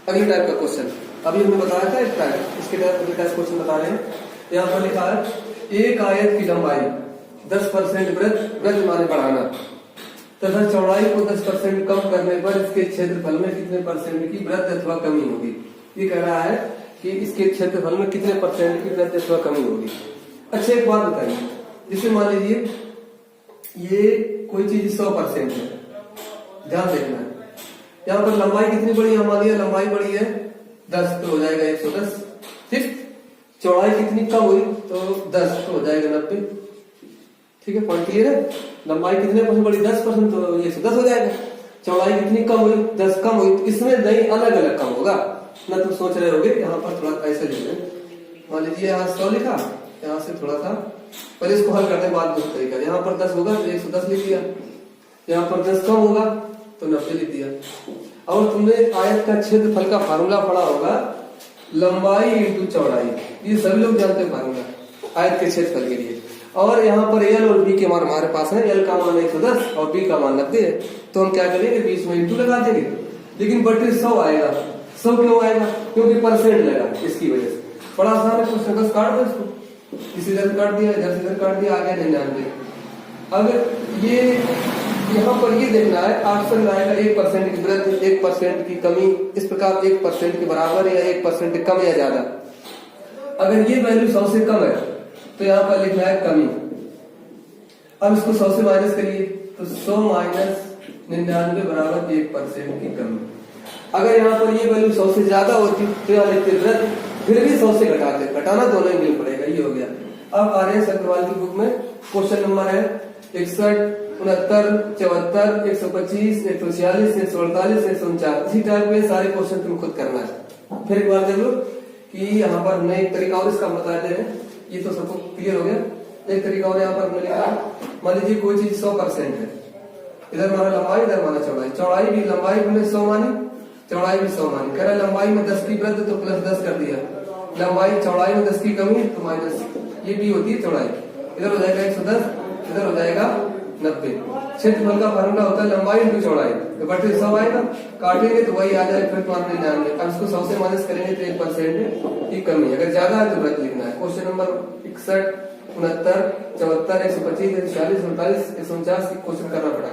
अगले टाइप का क्वेश्चन अभी हमने बताया था एक टाइप, इसके टाइप क्वेश्चन बता रहे हैं। यहाँ पर लिखा है एक आयत की लंबाई 10% वृत्त माने बढ़ाना तथा चौड़ाई को 10% कम करने पर इसके क्षेत्रफल में कितने परसेंट की वृद्धि अथवा कमी होगी। ये कह रहा है कि इसके क्षेत्रफल में कितने परसेंट की वृद्धि अथवा कमी होगी। अच्छा एक बात बताइए, जिसे मान लीजिए ये कोई चीज 100% है, ध्यान देखना है। यहाँ पर लंबाई कितनी बड़ी है, मान लिया लंबाई बड़ी है 10 तो हो जाएगा 110, ठीक। चौड़ाई कितनी कम हुई तो 10 तो हो जाएगा 90, ठीक है। पॉइंट क्लियर है। लंबाई कितने परसेंट बड़ी 10% तो ये 110 हो जाएगा। चौड़ाई कितनी कम हुई 10 कम हुई, तो इसमें नहीं अलग अलग कम होगा ना। तुम सोच रहे होगे यहाँ पर थोड़ा ऐसे लिख लें, मान लीजिए यहाँ 100 लिखा, यहाँ से थोड़ा सा पहले इसको हल करने बाद दूसरा तरीका, यहाँ पर 10 होगा तो 110 लिख दिया, यहाँ पर 10 कम होगा तो 90 लिख दिया। और तुमने आयत का क्षेत्रफल का फार्मूला पढ़ा होगा, लंबाई इंटू चौड़ाई, ये सभी लोग जानते हैं फार्मूला आयत के क्षेत्रफल के लिए। और यहाँ पर एल और बी के मान हमारे पास है, एल का मान 110 और बी का मान 90 है, तो हम क्या करेंगे बीच में इंटू लगा देंगे। लेकिन बटे 100 आएगा, 100 क्यों आएगा, क्योंकि परसेंट लगा, इसकी वजह से। बड़ा आसान है, कुछ सकस काट दो इसको, इसी तरह काट दिया, इधर से इधर काट दिया, आ गया 99। अब ये यहाँ पर ये देखना है ऑप्शन आएगा 1% की वृद्धि, 1% की कमी, इस प्रकार 1% के बराबर या 1% कम या ज्यादा। अगर ये वैल्यू 100 से कम है तो यहाँ पर लिखना है कमी। अब इसको 100 से माइनस करिए तो 100 माइनस 99 बराबर 1% की कमी। अगर यहाँ पर ये वैल्यू 100 से ज्यादा होती तो यहाँ लिखते वृद्धि, फिर भी 100 से घटाते, घटाना दोनों ही मिल पड़ेगा, ये हो गया। अब आ रहे हैं अग्रवाल की बुक में, क्वेश्चन नंबर है 61, 69, 74, 125, 146, 148, 149। इसी टाइप के सारे क्वेश्चन तुम खुद करना है। फिर एक बार देख लो कि यहाँ पर नए तरीका और इसका बता दे रहे हैं, ये तो सबको क्लियर हो गया। एक तरीका और यहाँ पर हमने लिखा, मान लीजिए कोई चीज 100% है, इधर माना लंबाई, इधर माना चौड़ाई, चौड़ाई भी लंबाई हमने 100 मानी, चौड़ाई भी 100 मानी। कह रहा लंबाई में 10 की वृद्धि तो प्लस 10 कर दिया, लंबाई चौड़ाई में 10 की कमी तो माइनस, ये भी होती है चौड़ाई। इधर हो जाएगा 110, इधर हो जाएगा 90। क्षेत्रफल का फार्मूला होता है लंबाई इंटू चौड़ाई, तो बटे 100 आएगा, काटेंगे तो वही आ जाएगा, फिर 99। अब इसको 100 से माइनस करेंगे तो 1% की कमी, अगर ज्यादा है तो वृद्धि लिखना है। क्वेश्चन नंबर 61, 69, 74, 125, 146, 148, 149 क्वेश्चन करना पड़ेगा,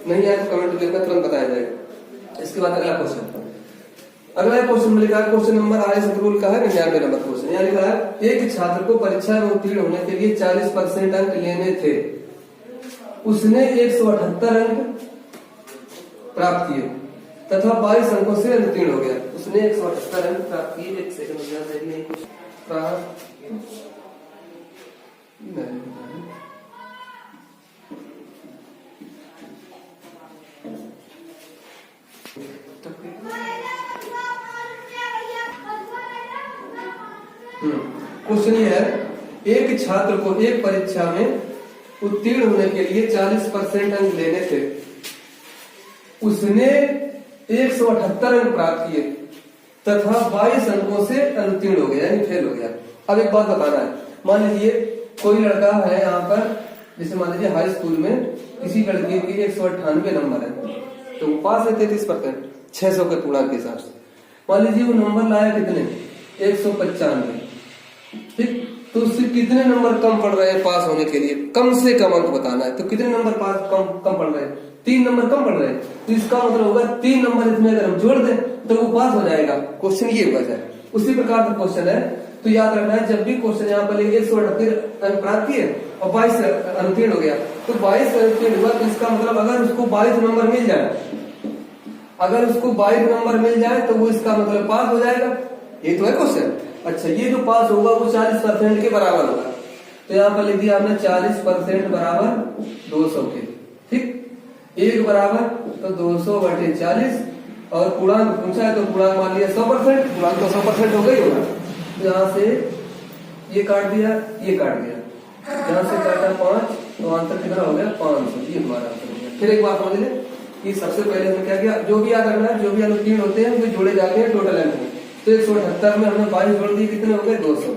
नहीं आए तो कमेंट लिखना, तुरंत बताया जाएगा। इसके बाद अगला क्वेश्चन, अगला क्वेश्चन में लिखा है, क्वेश्चन नंबर आर्यन रूल का है 99 नंबर क्वेश्चन। यहाँ लिखा है एक छात्र को परीक्षा में उत्तीर्ण होने के लिए 40% अंक लेने थे, उसने 178 अंक प्राप्त किए तथा 22 अंकों से उत्तीर्ण हो गया। उसने 178 अंक प्राप्त किए, एक सेकंड क्वेश्चन ये है, एक छात्र को एक परीक्षा में उत्तीर्ण होने के लिए 40% अंक लेने थे, उसने 178 अंक प्राप्त किए तथा 22 अंकों से अनुत्तीर्ण हो गया, यानी फेल हो गया। अब एक बात बताना है, मान लीजिए कोई लड़का है यहाँ पर, जैसे मान लीजिए हाई स्कूल में किसी लड़के के 198 नंबर है तो वो पास है 33%, 600 के पूर्णांक के हिसाब से। मान लीजिए वो नंबर लाया कितने 195, ठीक, तो उससे कितने नंबर कम पड़ रहे हैं पास होने के लिए, कम से कम अंक बताना है। तो कितने नंबर पास कम पड़ रहे हैं, 3 नंबर कम पड़ रहे हैं, तो इसका मतलब होगा 3 नंबर इसमें अगर हम जोड़ दें तो वो पास हो जाएगा। क्वेश्चन ये हुआ जाए, उसी प्रकार का क्वेश्चन है। तो याद रखना है, जब भी क्वेश्चन यहाँ पर 178 अंक प्राप्त किए और 22 अनुत्तीर्ण हो गया, तो 22 अनुत्तीर्ण हुआ तो इसका मतलब अगर उसको 22 नंबर मिल जाए, अगर उसको 22 नंबर मिल जाए तो वो इसका मतलब पास हो जाएगा। ये तो है क्वेश्चन। अच्छा, ये जो पास होगा वो 40% के बराबर होगा, तो यहाँ पर लिख दिया आपने 40% बराबर 200 के, ठीक, 1 बराबर तो 200 बटे 40, और पूर्णांक पूछा है तो पूर्णांक मान लिया 100%, पूर्णांक तो 100% हो गई होगा। तो यहाँ से ये काट दिया, ये काट दिया, यहाँ से काटा 5 तो आंसर कितना हो गया 500, ये हमारा आंसर हो गया। फिर एक बात समझ लें कि सबसे पहले हमने क्या किया, जो भी याद रखना है, जो भी अनुत्तीर्ण होते हैं वे जोड़े जाते हैं टोटल अंक में। तो 178 में हमने 22 जोड़ दिए, कितने हो गए 200।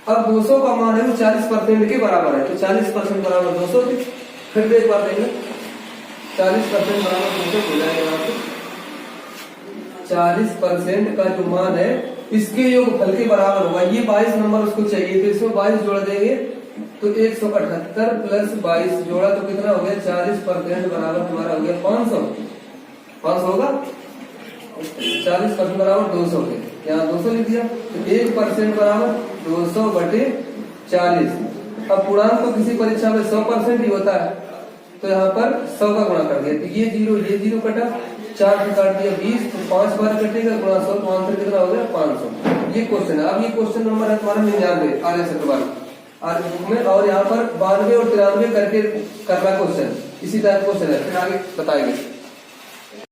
अब 200 का मान है वो 40% के बराबर है, तो 40% बराबर 200 थी। फिर एक बार देखें, 40% बराबर 200 हो जाएगा यहाँ पे। 40% का जो मान है इसके योगफल के बराबर होगा। ये 22 नंबर उसको चाहिए, तो इसमें 22 जोड़ देंगे तो 178 प्लस 22 जोड़ा तो कितना हो गया, 40% बराबर तुम्हारा हो गया 500। 500 होगा, 40% बराबर 200 हो गया, यहाँ 200 लिख दिया। तो 1% बराबर 200 बटे 40। अब पूर्णांक तो किसी परीक्षा में 100% ही होता है, तो यहाँ पर 100 का गुणा कर दिया, तो ये जीरो कटा, 4 से काट दिया 20, तो 5 बार कटेगा, गुणा 100 तो आंसर कितना हो गया 500। ये क्वेश्चन है। अब ये क्वेश्चन नंबर है तुम्हारा 99 आर्य चक्रवाल आज बुक में, और यहाँ पर 92 और 93 करके करना क्वेश्चन, इसी टाइप क्वेश्चन है, फिर आगे बताएंगे।